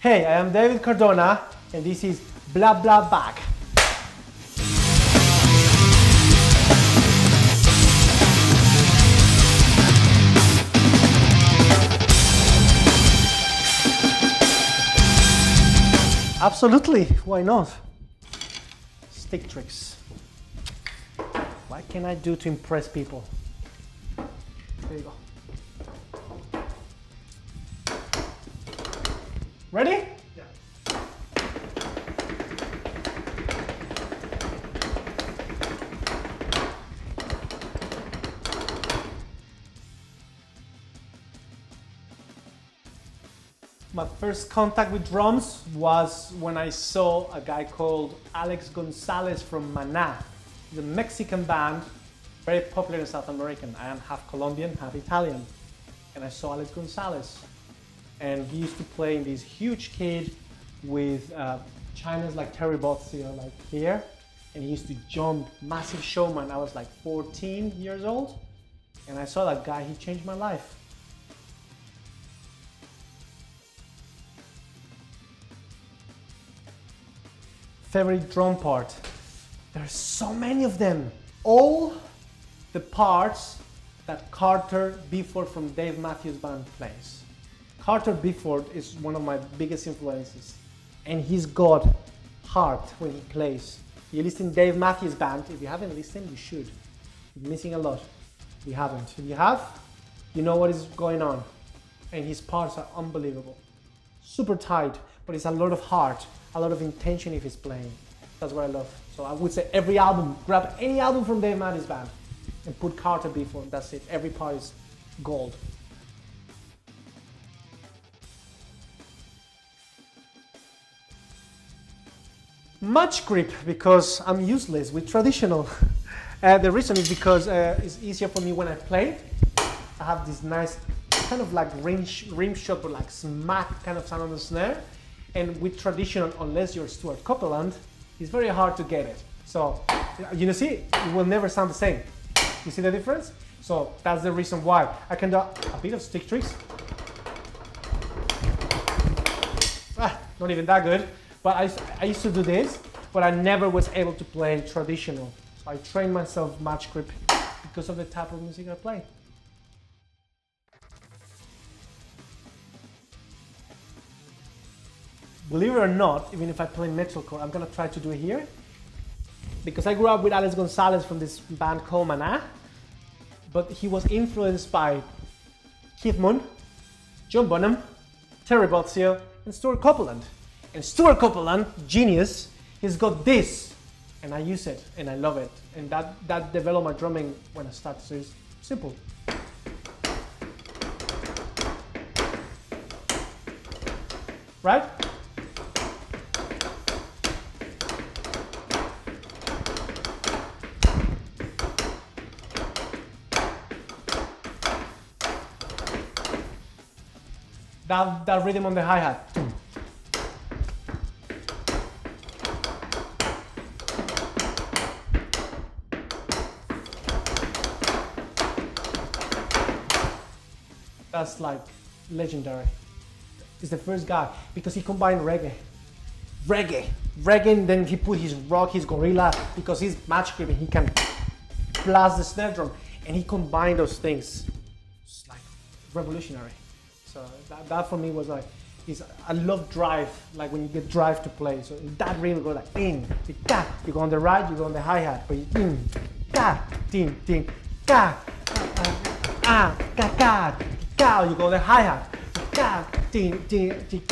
Hey, I am David Cardona, and this is Blah Blah Back. Absolutely, why not? Stick tricks. What can I do to impress people? There you go. Ready? Yeah. My first contact with drums was when I saw a guy called Alex Gonzalez from Maná. He's a Mexican band, very popular in South America. I am half Colombian, half Italian. And I saw Alex Gonzalez. And he used to play in this huge kit with China's like Terry Bots, you know, like here. And he used to jump, massive showman. I was like 14 years old. And I saw that guy, he changed my life. Favorite drum part. There's so many of them. All the parts that Carter Bifford from Dave Matthews Band plays. Carter Bifford is one of my biggest influences, and he's got heart when he plays. You listen to Dave Matthews Band. If you haven't listened, you should. You're missing a lot. If you haven't. If you have, you know what is going on. And his parts are unbelievable. Super tight, but it's a lot of heart, a lot of intention if he's playing. That's what I love. So I would say every album, grab any album from Dave Matthews Band and put Carter Bifford. That's it. Every part is gold. Much grip, because I'm useless with traditional. The reason is because it's easier for me when I play. I have this nice kind of like rim shot, but like smack kind of sound on the snare. And with traditional, unless you're Stuart Copeland, it's very hard to get it. So, you know, see, it will never sound the same. You see the difference? So that's the reason why. I can do a bit of stick tricks. Not even that good. But I used to do this, but I never was able to play traditional. So I trained myself much grip because of the type of music I play. Believe it or not, even if I play metalcore, I'm gonna try to do it here. Because I grew up with Alex Gonzalez from this band called Maná, but he was influenced by Keith Moon, John Bonham, Terry Bozzio, and Stuart Copeland. And Stuart Copeland, genius, he's got this, and I use it, and I love it. And that developed my drumming when I started, so it's simple. Right? That rhythm on the hi-hat. That's like legendary. He's the first guy because he combined reggae, and then he put his rock, his gorilla, because he's match grip and he can blast the snare drum, and he combined those things. It's like revolutionary. So that for me was like, I love drive, like when you get drive to play. So that rhythm goes like in, you go on the right, you go on the hi-hat, but you in, ding, ding, you go on the hi-hat, ding, ding, ding,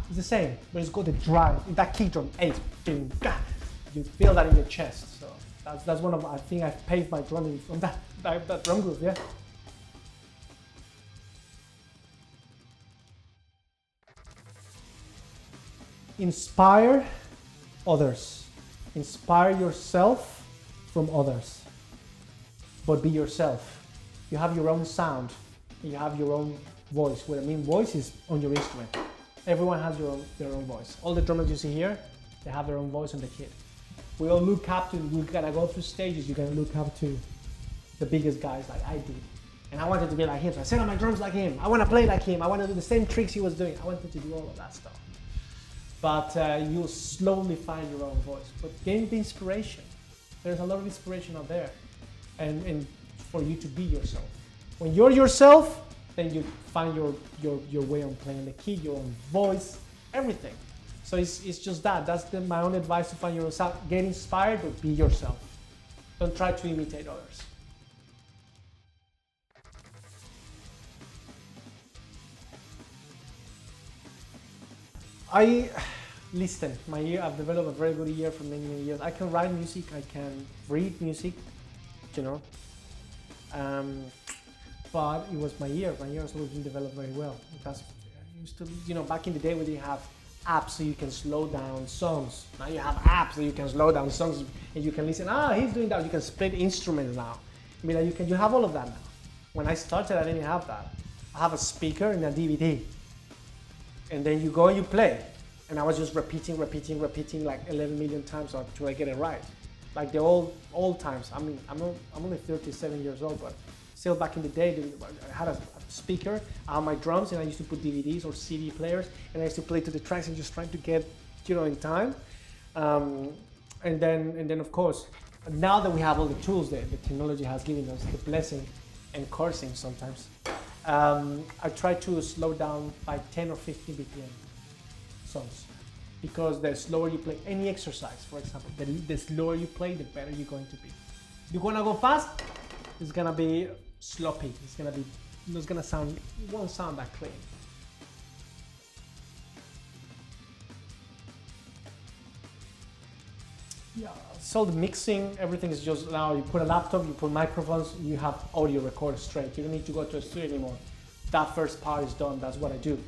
it's the same, but it's got the drive, in that kick drum, 8, ding, you feel that in your chest. So that's one of, I think I've paved my drumming from that drum group, yeah. Inspire others. Inspire yourself from others. But be yourself. You have your own sound. You have your own voice. What I mean voice is on your instrument. Everyone has their own voice. All the drummers you see here, they have their own voice on the kit. We all look up to, we're gonna go through stages, you're gonna look up to the biggest guys like I did. And I wanted to be like him, so I set up my drums like him. I want to play like him. I want to do the same tricks he was doing. I wanted to do all of that stuff. But you'll slowly find your own voice. But gain the inspiration. There's a lot of inspiration out there. And for you to be yourself. When you're yourself, then you find your way on playing the key, your own voice, everything. So it's just that. That's my own advice to find yourself. Get inspired, but be yourself. Don't try to imitate others. Listen, I've developed a very good ear for many, many years. I can write music, I can read music, you know. But it was my ear. My ear has always been developed very well. That's, I used to, you know, back in the day we didn't have apps so you can slow down songs. Now you have apps so you can slow down songs and you can listen. He's doing that. You can split instruments now. I mean, you have all of that now. When I started, I didn't have that. I have a speaker and a DVD. And then you go and you play. And I was just repeating like 11 million times until I get it right. Like the old times. I mean, I'm only 37 years old, but still back in the day, I had a speaker, I had my drums, and I used to put DVDs or CD players, and I used to play to the tracks and just trying to get, you know, in time. And then of course, now that we have all the tools that the technology has given us, the blessing and cursing sometimes, I try to slow down by 10 or 15 BPM songs. Because the slower you play any exercise, for example, the slower you play, the better you're going to be. If you want to go fast, it's going to be sloppy. It's going to sound, it won't sound that clean. Yeah, so the mixing, everything is just now, you put a laptop, you put microphones, you have audio record straight. You don't need to go to a studio anymore. That first part is done, that's what I do.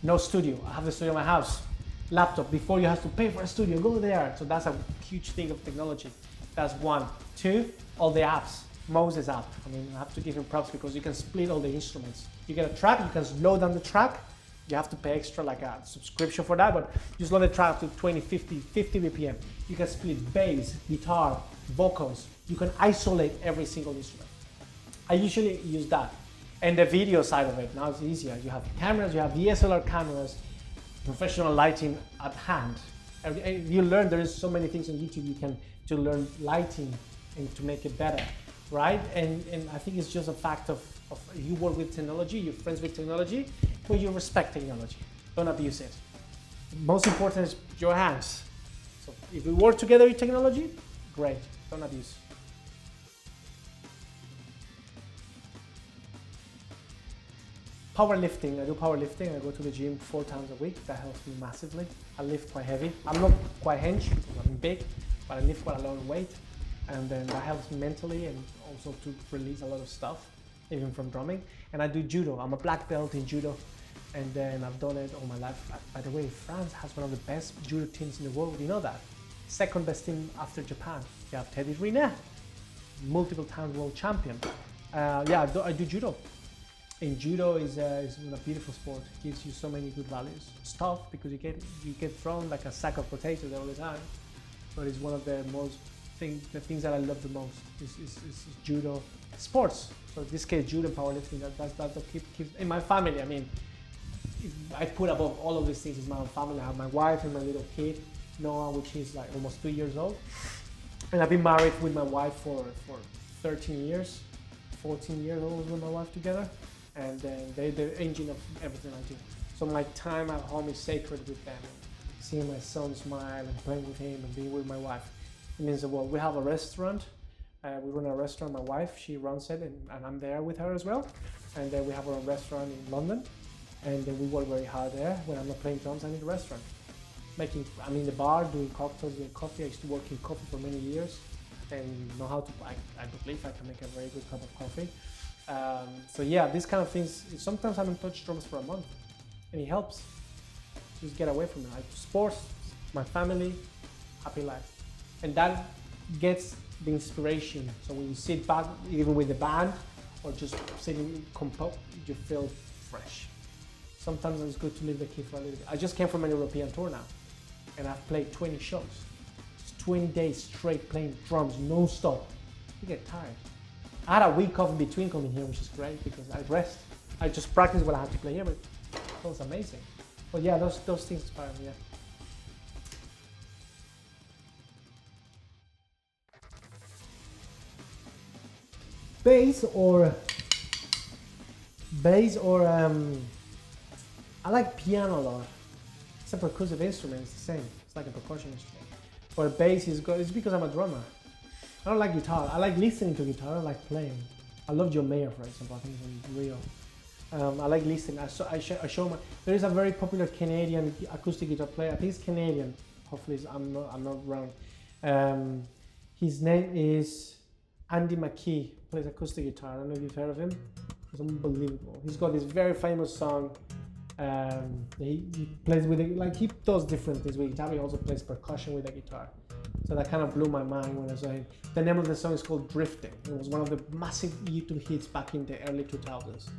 No studio, I have the studio in my house. Laptop, before you have to pay for a studio, go there. So that's a huge thing of technology. That's one. Two, all the apps. Moses app. I mean, I have to give him props because you can split all the instruments. You get a track, you can slow down the track. You have to pay extra, like a subscription for that, but you slow the track up to 20, 50 BPM. You can split bass, guitar, vocals. You can isolate every single instrument. I usually use that. And the video side of it, now it's easier. You have cameras, you have DSLR cameras, professional lighting at hand. You learn, there is so many things on YouTube you can to learn lighting and to make it better, right? And I think it's just a fact of you work with technology, you're friends with technology, but you respect technology. Don't abuse it. Most important is your hands. So if we work together with technology, great, don't abuse. Powerlifting, I do powerlifting. I go to the gym 4 times a week. That helps me massively. I lift quite heavy. I'm not quite hench because I'm big, but I lift quite a lot of weight. And then that helps me mentally and also to release a lot of stuff, even from drumming. And I do judo. I'm a black belt in judo. And then I've done it all my life. By the way, France has one of the best judo teams in the world. You know that? Second best team after Japan. You have Teddy Riner, multiple time world champion. Yeah, I do judo. And judo is a beautiful sport. It gives you so many good values. It's tough because you get thrown like a sack of potatoes all the time. But it's one of the the things that I love the most is judo sports. So in this case, judo and powerlifting. That's what keeps in my family. I mean, I put above all of these things is my own family. I have my wife and my little kid, Noah, which is like almost 2 years old. And I've been married with my wife for 13 years, 14 years old with my wife together. And then they're the engine of everything I do. So my time at home is sacred with them. Seeing my son smile and playing with him and being with my wife. It means the world. We have a restaurant. We run a restaurant. My wife, she runs it, and I'm there with her as well. And then we have our own restaurant in London. And then we work very hard there. When I'm not playing drums, I'm in the restaurant. I'm in the bar doing cocktails, doing coffee. I used to work in coffee for many years and know how to, I believe I can make a very good cup of coffee. So yeah, these kind of things, sometimes I don't touch drums for a month and it helps. Just get away from it. Like sports, my family, happy life. And that gets the inspiration. So when you sit back, even with the band or just sitting composed, you feel fresh. Sometimes it's good to leave the key for a little bit. I just came from an European tour now and I've played 20 shows. It's 20 days straight playing drums non-stop. You get tired. I had a week off in between coming here, which is great because I rest. I just practice what I have to play here, but it was amazing. But yeah, those things inspire me. Yeah. Bass or I like piano a lot. It's a percussive instrument. It's the same. It's like a percussion instrument. But bass is good. It's because I'm a drummer. I don't like guitar. I like listening to guitar. I don't like playing. I love John Mayer, for example. I think he's real. I like listening. I show my. There is a very popular Canadian acoustic guitar player. I think he's Canadian. Hopefully, I'm not wrong. His name is Andy McKee. Plays acoustic guitar. I don't know if you've heard of him. It's unbelievable. He's got this very famous song. He plays with it, like he does different things with guitar. He also plays percussion with the guitar. So that kind of blew my mind when I saw him. The name of the song is called Drifting. It was one of the massive YouTube hits back in the early 2000s.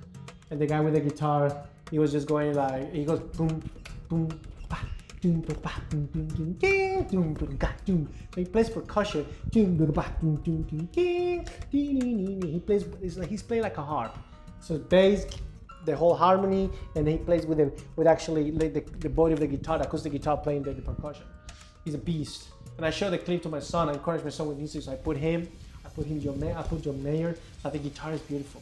And the guy with the guitar, he was just going like, he goes boom, boom, ba, doom, ba, doom, doom, doom, ding, doom, doom, ga, doom. So he plays percussion, doom, doom, ba, doom, doom, doom, ding, ding, ding, ding. He plays, he's playing like a harp. So bass, the whole harmony, and he plays with actually like the body of the guitar, the acoustic guitar playing the percussion. He's a beast. And I showed the clip to my son. I encouraged my son with music, so I put John Mayer. So I think guitar is beautiful.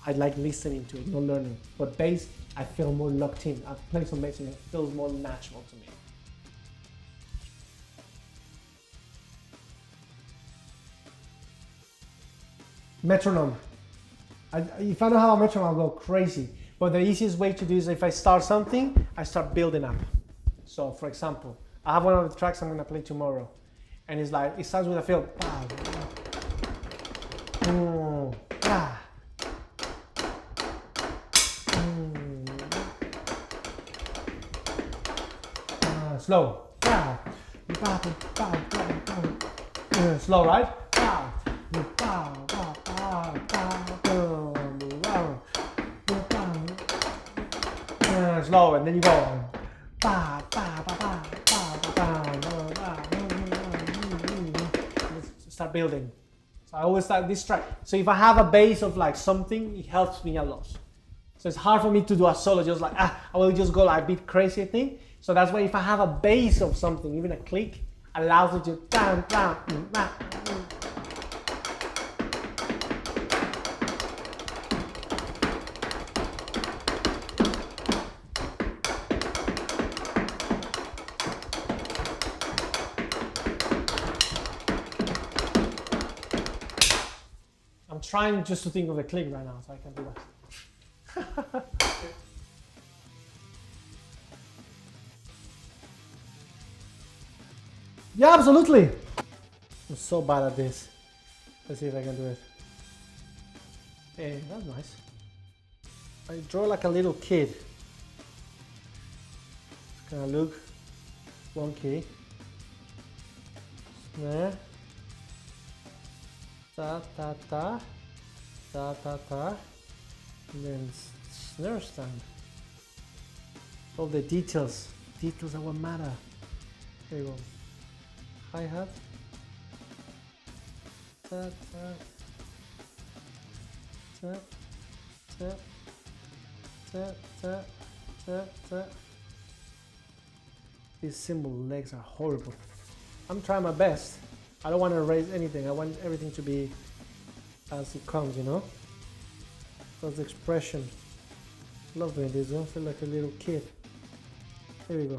I like listening to it, not learning. But bass, I feel more locked in. I've played some bass and it feels more natural to me. Metronome. If I don't have a metronome, I'll go crazy. But the easiest way to do is if I start something, I start building up. So for example, I have one of the tracks I'm gonna play tomorrow. And it's like, it starts with a feel. Slow. Slow, right? Slow, and then you go. Start building. So I always start this track. So if I have a base of like something, it helps me a lot. So it's hard for me to do a solo just like, I will just go like a bit crazy thing. So that's why if I have a base of something, even a click, allows it to down. I'm trying just to think of the click right now, so I can do that. Yeah, absolutely. I'm so bad at this. Let's see if I can do it. Hey, that's nice. I draw like a little kid. It's gonna look wonky. Snare. Ta ta ta. Ta ta ta. And then snare stand. All the details. Details are what matter. There you go. Hi-hat. Tap, tap. Tap, tap. Tap, tap. Tap, tap. These cymbal legs are horrible. I'm trying my best. I don't want to erase anything. I want everything to be as it comes, you know? That's the expression. Love doing this. I feel like a little kid. Here we go.